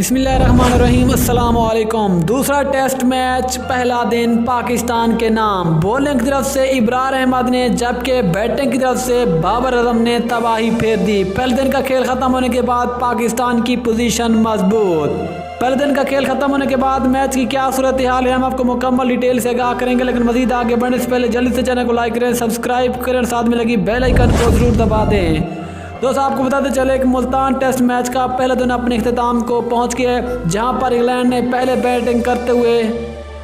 बिस्मिल्लाहिर्रहमानिर्रहीम। अस्सलाम वालेकुम। दूसरा टेस्ट मैच पहला दिन पाकिस्तान के नाम। बॉलिंग की तरफ से इब्रार अहमद ने, जबकि बैटिंग की तरफ से बाबर आजम ने तबाही फेर दी। पहले दिन का खेल खत्म होने के बाद पाकिस्तान की पोजीशन मजबूत। पहले दिन का खेल खत्म होने के बाद मैच की क्या सूरत हाल है, हम आपको मुकम्मल डिटेल से आगाह करेंगे। लेकिन मजीद आगे बढ़ने से पहले जल्दी से चैनल को लाइक करें, सब्सक्राइब करें और साथ में लगी बेल आइकन को जरूर दबा दें। दोस्तों, आपको बताते चले कि मुल्तान टेस्ट मैच का पहला दिन अपने इख्तिताम को पहुंच गया है, जहां पर इंग्लैंड ने पहले बैटिंग करते हुए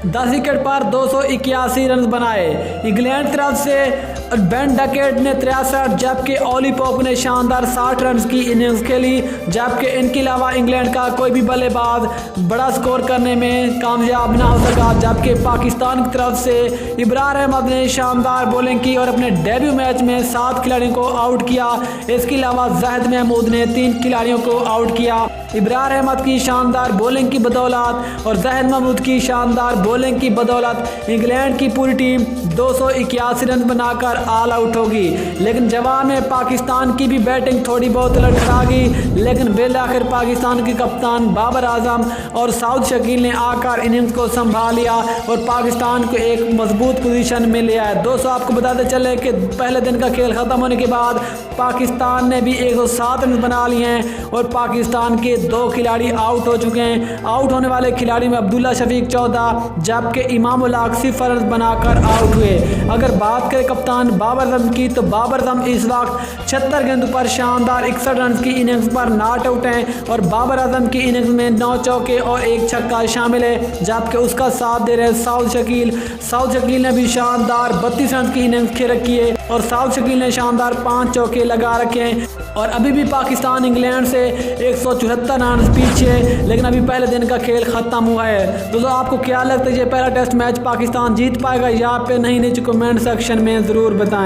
10 विकेट पर 281 रन बनाए। इंग्लैंड की तरफ से बेन डकेट ने 63, जबकि ओली पोप ने शानदार 60 रन की इनिंग्स खेली। जबकि इनके अलावा इंग्लैंड का कोई भी बल्लेबाज बड़ा स्कोर करने में कामयाब ना हो सका। जबकि पाकिस्तान की तरफ से इब्रार अहमद ने शानदार बॉलिंग की और अपने डेब्यू मैच में 7 खिलाड़ियों को आउट किया। इसके अलावा जाहिद महमूद ने 3 खिलाड़ियों को आउट किया। इब्रार अहमद की शानदार बॉलिंग की बदौलत और जाहिद महमूद की शानदार बॉलिंग की बदौलत इंग्लैंड की पूरी टीम 281 रन बनाकर ऑल आउट होगी। लेकिन जवाब में पाकिस्तान की भी बैटिंग थोड़ी बहुत लड़खड़ा गई, लेकिन बिल आखिर पाकिस्तान के कप्तान बाबर आजम और साउद शकील ने आकर इनिंग्स को संभाल लिया और पाकिस्तान को एक मजबूत पोजीशन में ले आया। दोस्तों, आपको बताते चले कि पहले दिन का खेल खत्म होने के बाद पाकिस्तान ने भी 107 रन बना लिए हैं और पाकिस्तान के 2 खिलाड़ी आउट हो चुके हैं। आउट होने वाले खिलाड़ी में अब्दुल्ला शफीक 14, जबकि इमामुल हक 0 रन बनाकर आउट हुए। अगर बात करें कप्तान बाबर आजम की, तो बाबर आजम इस वक्त 76 गेंदों पर शानदार 61 रन की इनिंग्स पर नॉट आउट हैं और बाबर आजम की इनिंग्स में 9 चौके और 1 छक्का शामिल है। जबकि उसका साथ दे रहे साउद शकील ने भी शानदार 32 रन की इनिंग्स खेल रखी है और साउद शकील ने शानदार 5 चौके लगा रखे हैं। और अभी भी पाकिस्तान इंग्लैंड से 174 रन पीछे, लेकिन अभी पहले दिन का खेल खत्म हुआ है। दोस्तों, आपको क्या लगता है ये पहला टेस्ट मैच पाकिस्तान जीत पाएगा या फिर नहीं? नीचे कमेंट सेक्शन में ज़रूर बताएं।